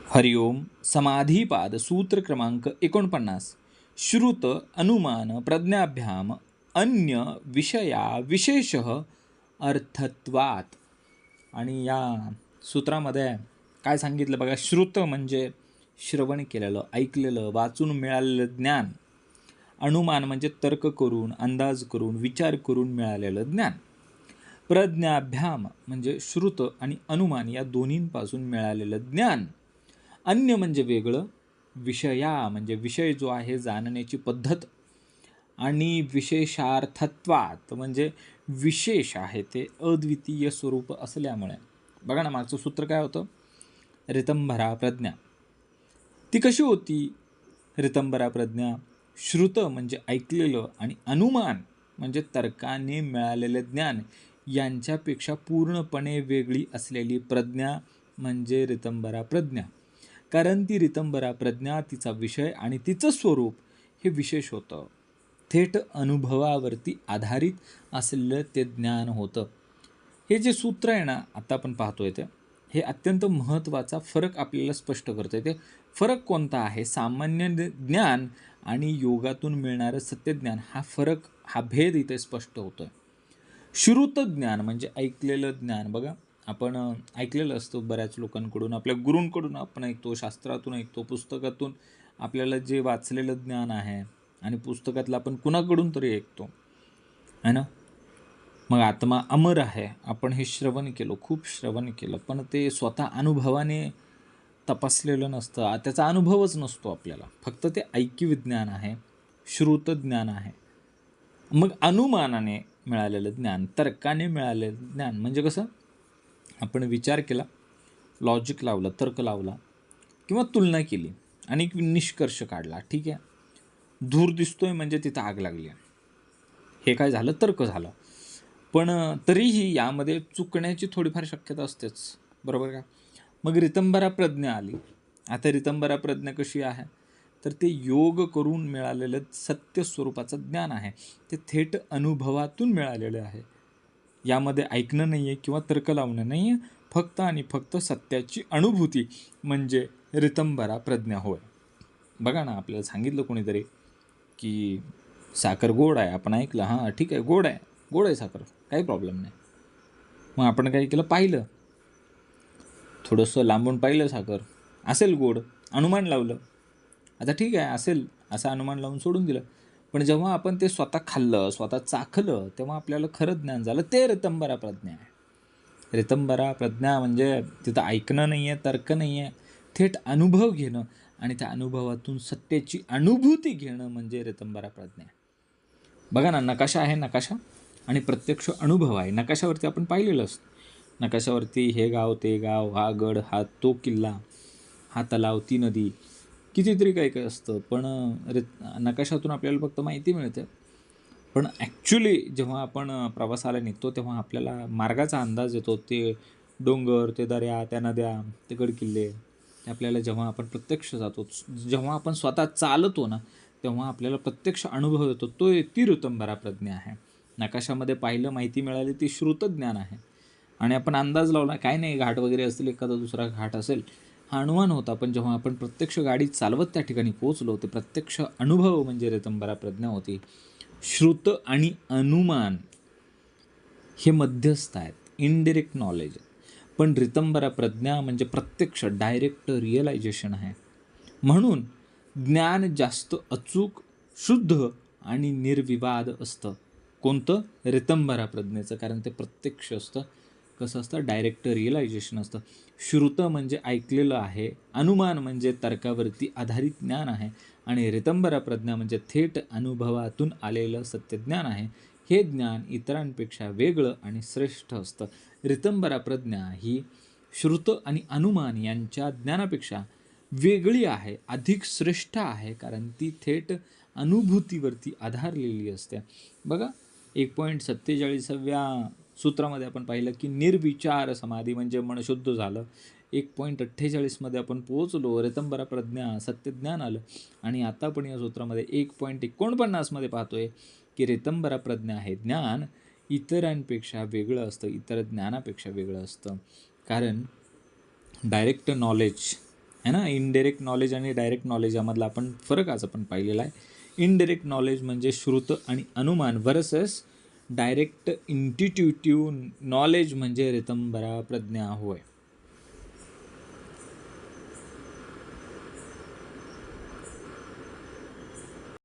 हरिओम. समाधीपाद सूत्र क्रमांक 49. श्रुत अनुमान प्रज्ञाभ्याम अन्य विषया विशेषः अर्थत्वात्. आणि या सूत्रामध्ये काय सांगितलं बघा. श्रुत म्हणजे श्रवण केलेलं, ऐकलेलं, वाचून मिळालेलं ज्ञान. अनुमान म्हणजे तर्क करून, अंदाज करून, विचार करून मिळालेलं ज्ञान. प्रज्ञाभ्याम म्हणजे श्रुत आणि अनुमान या दोन्हींपासून मिळालेलं ज्ञान. अन्य म्हणजे वेगळं, विषया म्हणजे विषय जो आहे जाणण्याची पद्धत, आणि विशेषार्थत्वात म्हणजे विशेष आहे ते अद्वितीय स्वरूप असल्यामुळे. बघा ना, मागचं सूत्र काय होतं. ऋतंभरा प्रज्ञा. ती कशी होती ऋतंभरा प्रज्ञा. श्रुत म्हणजे ऐकलेलं आणि अनुमान म्हणजे तर्काने मिळालेले ज्ञान यांच्यापेक्षा पूर्णपणे वेगळी असलेली प्रज्ञा म्हणजे ऋतंभरा प्रज्ञा. कारण ती ऋतंभरा प्रज्ञा, तिचा विषय आणि तिचं स्वरूप हे विशेष होतं. थेट अनुभवावरती आधारित असलेलं ते ज्ञान होतं. हे जे सूत्र आहे ना, आता आपण पाहतोय ते, हे अत्यंत महत्त्वाचा फरक आपल्याला स्पष्ट करतोय. ते फरक कोणता आहे. सामान्य ज्ञान आणि योगातून मिळणारं सत्यज्ञान, हा फरक, हा भेद इथे स्पष्ट होतोय. श्रुत ज्ञान म्हणजे ऐकलेलं ज्ञान. बघा, आपण ऐकलेलं असतं बऱ्याच लोकांकडून, आपल्या गुरूंकडून आपण ऐकतो, शास्त्रातून ऐकतो, पुस्तकातून आपल्याला जे वाचलेलं ज्ञान आहे आणि पुस्तकातलं आपण कुणाकडून तरी ऐकतो, है ना. मग आत्मा अमर आहे, आपण हे श्रवण केलं, खूप श्रवण केलं, पण ते स्वतः अनुभवाने तपासलेलं नसतं, त्याचा अनुभवच नसतो आपल्याला. फक्त ते ऐकी विज्ञान आहे, श्रुत ज्ञान आहे. मग अनुमानाने मिळालेलं ज्ञान, तर्काने मिळालेलं ज्ञान म्हणजे कसं. आपण विचार केला, लॉजिक लावलं, तर्क लावला किंवा तुलना केली आणि एक निष्कर्ष काढला. ठीक आहे, धूर दिसतोय म्हणजे तिथं आग लागली, हे काय झालं, तर्क झालं. पण तरीही यामध्ये चुकण्याची थोडीफार शक्यता असतेच, बरोबर का. मग ऋतंभरा प्रज्ञा आली. आता ऋतंभरा प्रज्ञा कशी आहे, तर ते योग करून मिळालेलं सत्य स्वरूपाचं ज्ञान आहे. ते थेट अनुभवातून मिळालेलं आहे. यामध्ये ऐकणं नाही आहे किंवा तर्क लावणं नाही आहे, फक्त आणि फक्त सत्याची अनुभूती म्हणजे ऋतंभरा प्रज्ञा होय. बघा ना, आपल्याला सांगितलं कोणीतरी की साखर गोड आहे, आपण ऐकलं, हां ठीक आहे, गोड आहे, गोड आहे साखर, काही प्रॉब्लेम नाही. मग आपण काय केलं, पाहिलं, थोडंसं लांबून पाहिलं, साखर असेल गोड, अनुमान लावलं. आता ठीक आहे, असेल असं अनुमान लावून सोडून दिलं. पण जेव्हा आपण ते स्वतः खाल्लं, स्वतः चाखलं, तेव्हा आपल्याला खरं ज्ञान झालं. ते ऋतंभरा प्रज्ञा आहे. ऋतंभरा प्रज्ञा म्हणजे तिथं ऐकणं नाही आहे, तर्क नाही आहे, थेट अनुभव घेणं आणि त्या अनुभवातून सत्याची अनुभूती घेणं म्हणजे ऋतंभरा प्रज्ञा. बघा ना, नकाशा आहे, नकाशा आणि प्रत्यक्ष अनुभव आहे. नकाशावरती आपण पाहिलेलं असतं. नकाशावरती हे गाव, ते गाव, हा गड, हा तो किल्ला, हा तलाव, ती नदी, कितीतरी काही काही असतं. पण नकाशातून आपल्याला फक्त माहिती मिळते. पण ॲक्च्युली जेव्हा आपण प्रवासाला निघतो तेव्हा आपल्याला मार्गाचा अंदाज येतो. ते डोंगर, ते दऱ्या, त्या नद्या, ते गडकिल्ले, ते आपल्याला जेव्हा आपण प्रत्यक्ष जातो, जेव्हा आपण स्वतः चालतो ना, तेव्हा आपल्याला प्रत्यक्ष अनुभव येतो. ती ऋतंभरा प्रज्ञा आहे. नकाशामध्ये पाहिलं, माहिती मिळाली, ती श्रुत ज्ञान आहे. आणि आपण अंदाज लावला, काय नाही, घाट वगैरे असतील, एखादा दुसरा घाट असेल, हा अनुमान होता. पण जेव्हा आपण प्रत्यक्ष गाडी चालवत त्या ठिकाणी पोहोचलो, ते प्रत्यक्ष अनुभव म्हणजे ऋतंभरा प्रज्ञा होती. श्रुत आणि अनुमान हे मध्यस्थ आहेत, इनडिरेक्ट नॉलेज. पण ऋतंभरा प्रज्ञा म्हणजे प्रत्यक्ष डायरेक्ट रिअलायझेशन आहे. म्हणून ज्ञान जास्त अचूक, शुद्ध आणि निर्विवाद असतं. कोणतं, ऋतंभरा प्रज्ञेचं, कारण ते प्रत्यक्ष असतं. कसं असतं, डायरेक्ट रिअलायझेशन असतं. श्रुत म्हणजे ऐकलेलं आहे, अनुमान म्हणजे तर्कावरती आधारित ज्ञान आहे, आणि ऋतंभरा प्रज्ञा म्हणजे थेट अनुभवातून आलेलं सत्यज्ञान आहे. हे ज्ञान इतरांपेक्षा वेगळं आणि श्रेष्ठ असतं. ऋतंभरा प्रज्ञा ही श्रुत आणि अनुमान यांच्या ज्ञानापेक्षा वेगळी आहे, अधिक श्रेष्ठ आहे, कारण ती थेट अनुभूतीवरती आधारलेली असते. बघा, 1.47व्या सूत्रामध्ये आपण पाहिलं की निर्विचार समाधी म्हणजे मन शुद्ध झालं. 1.48मध्ये आपण पोहोचलो, ऋतंभरा प्रज्ञा, सत्यज्ञान आलं. आणि आता आपण या सूत्रामध्ये 1.49मध्ये पाहतोय की ऋतंभरा प्रज्ञा हे ज्ञान इतरांपेक्षा वेगळं असतं, इतर ज्ञानापेक्षा वेगळं असतं. कारण डायरेक्ट नॉलेज आहे ना. इनडायरेक्ट नॉलेज आणि डायरेक्ट नॉलेज यामधला आपण फरक आज आपण पाहिलेला आहे. इनडायरेक्ट नॉलेज म्हणजे श्रुत आणि अनुमान वर्सेस डायरेक्ट इंट्युटिव्ह नॉलेज म्हणजे ऋतंभरा प्रज्ञा होय.